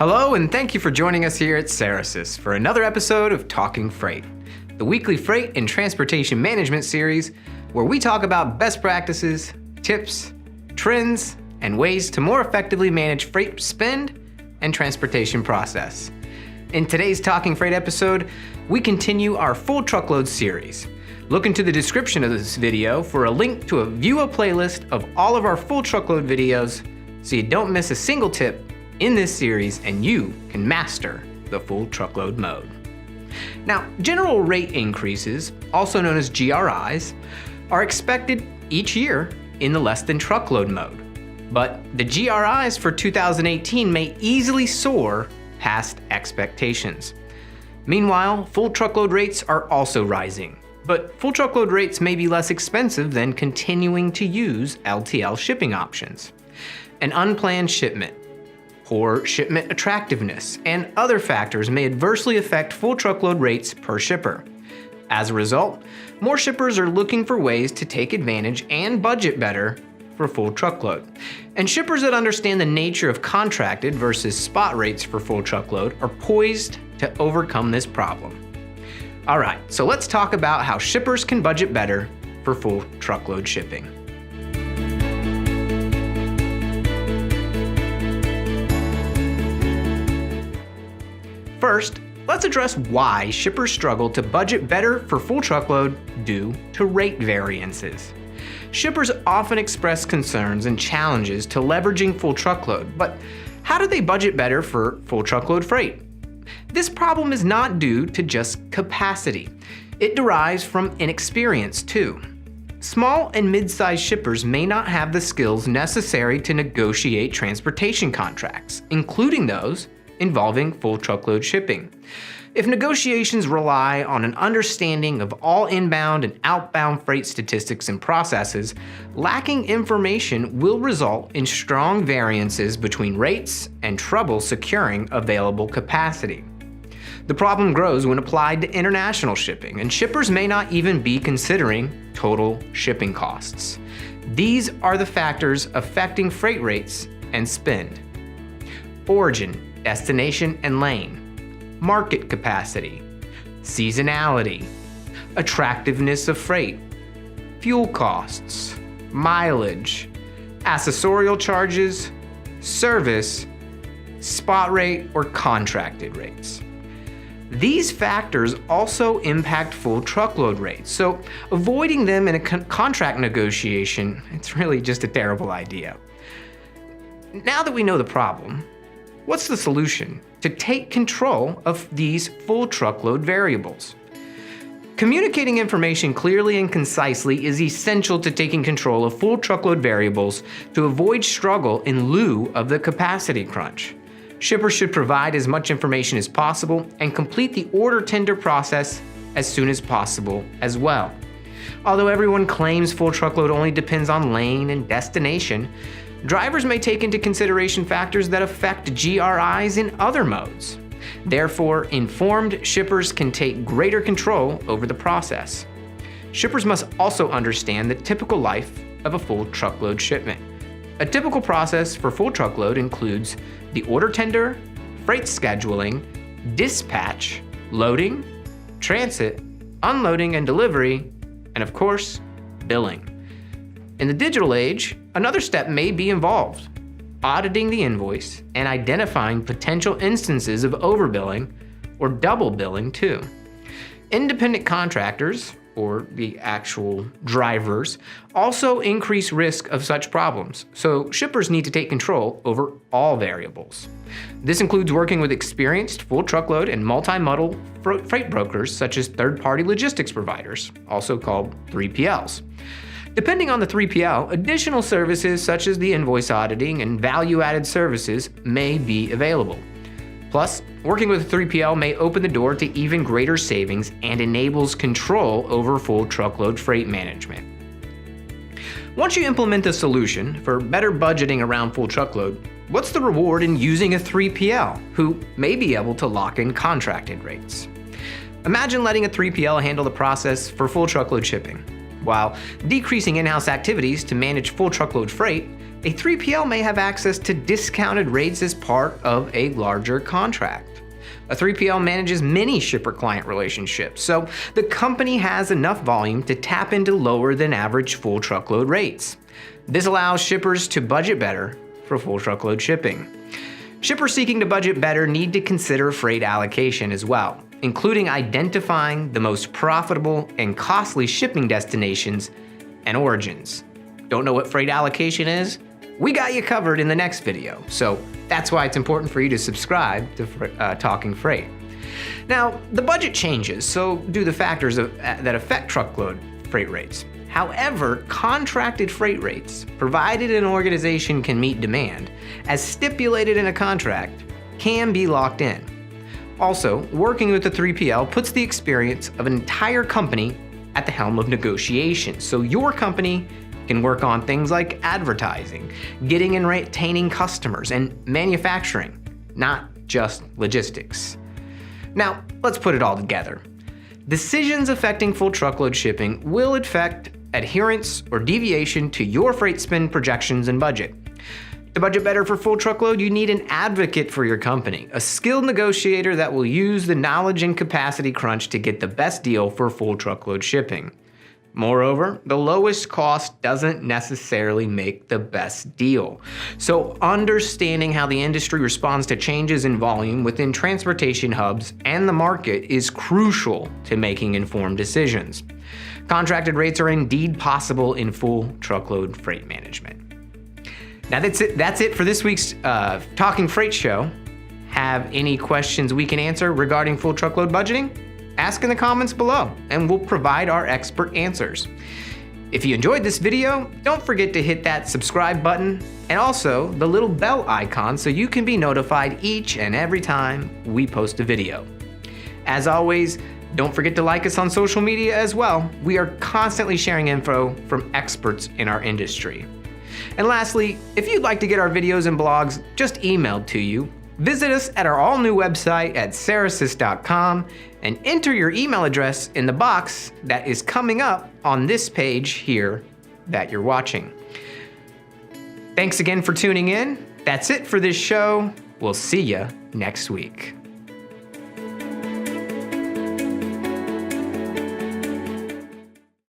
Hello, and thank you for joining us here at Cerasis for another episode of Talking Freight, the weekly freight and transportation management series where we talk about best practices, tips, trends, and ways to more effectively manage freight spend and transportation process. In today's Talking Freight episode, we continue our full truckload series. Look into the description of this video for a link to view a playlist of all of our full truckload videos so you don't miss a single tip in this series and you can master the full truckload mode. Now, general rate increases, also known as GRIs, are expected each year in the less than truckload mode. But the GRIs for 2018 may easily soar past expectations. Meanwhile, full truckload rates are also rising, but full truckload rates may be less expensive than continuing to use LTL shipping options. An unplanned shipment, poor shipment attractiveness, and other factors may adversely affect full truckload rates per shipper. As a result, more shippers are looking for ways to take advantage and budget better for full truckload. And shippers that understand the nature of contracted versus spot rates for full truckload are poised to overcome this problem. All right, so let's talk about how shippers can budget better for full truckload shipping. First, let's address why shippers struggle to budget better for full truckload due to rate variances. Shippers often express concerns and challenges to leveraging full truckload, but how do they budget better for full truckload freight? This problem is not due to just capacity. It derives from inexperience too. Small and mid-sized shippers may not have the skills necessary to negotiate transportation contracts, including those involving full truckload shipping. If negotiations rely on an understanding of all inbound and outbound freight statistics and processes, lacking information will result in strong variances between rates and trouble securing available capacity. The problem grows when applied to international shipping, and shippers may not even be considering total shipping costs. These are the factors affecting freight rates and spend. Origin, destination and lane, market capacity, seasonality, attractiveness of freight, fuel costs, mileage, accessorial charges, service, spot rate or contracted rates. These factors also impact full truckload rates, so avoiding them in a contract negotiation, it's really just a terrible idea. Now that we know the problem, what's the solution to take control of these full truckload variables? Communicating information clearly and concisely is essential to taking control of full truckload variables to avoid struggle in lieu of the capacity crunch. Shippers should provide as much information as possible and complete the order tender process as soon as possible as well. Although everyone claims full truckload only depends on lane and destination, drivers may take into consideration factors that affect GRIs in other modes. Therefore, informed shippers can take greater control over the process. Shippers must also understand the typical life of a full truckload shipment. A typical process for full truckload includes the order tender, freight scheduling, dispatch, loading, transit, unloading and delivery, and of course, billing. In the digital age, another step may be involved: auditing the invoice and identifying potential instances of overbilling or double billing too. Independent contractors, or the actual drivers, also increase risk of such problems, so shippers need to take control over all variables. This includes working with experienced full truckload and multimodal freight brokers such as third-party logistics providers, also called 3PLs. Depending on the 3PL, additional services such as the invoice auditing and value-added services may be available. Plus, working with a 3PL may open the door to even greater savings and enables control over full truckload freight management. Once you implement the solution for better budgeting around full truckload, what's the reward in using a 3PL who may be able to lock in contracted rates? Imagine letting a 3PL handle the process for full truckload shipping. While decreasing in-house activities to manage full truckload freight, a 3PL may have access to discounted rates as part of a larger contract. A 3PL manages many shipper-client relationships, so the company has enough volume to tap into lower than average full truckload rates. This allows shippers to budget better for full truckload shipping. Shippers seeking to budget better need to consider freight allocation as well, including identifying the most profitable and costly shipping destinations and origins. Don't know what freight allocation is? We got you covered in the next video, so that's why it's important for you to subscribe to Talking Freight. Now, the budget changes, so do the factors that affect truckload freight rates. However, contracted freight rates, provided an organization can meet demand, as stipulated in a contract, can be locked in. Also, working with the 3PL puts the experience of an entire company at the helm of negotiations, so your company can work on things like advertising, getting and retaining customers, and manufacturing, not just logistics. Now, let's put it all together. Decisions affecting full truckload shipping will affect adherence or deviation to your freight spend projections and budget. To budget better for full truckload, you need an advocate for your company, a skilled negotiator that will use the knowledge and capacity crunch to get the best deal for full truckload shipping. Moreover, the lowest cost doesn't necessarily make the best deal. So understanding how the industry responds to changes in volume within transportation hubs and the market is crucial to making informed decisions. Contracted rates are indeed possible in full truckload freight management. Now that's it for this week's Talking Freight show. Have any questions we can answer regarding full truckload budgeting? Ask in the comments below, and we'll provide our expert answers. If you enjoyed this video, don't forget to hit that subscribe button and also the little bell icon so you can be notified each and every time we post a video. As always, don't forget to like us on social media as well. We are constantly sharing info from experts in our industry. And lastly, if you'd like to get our videos and blogs just emailed to you, visit us at our all-new website at cerasis.com and enter your email address in the box that is coming up on this page here that you're watching. Thanks again for tuning in. That's it for this show. We'll see you next week.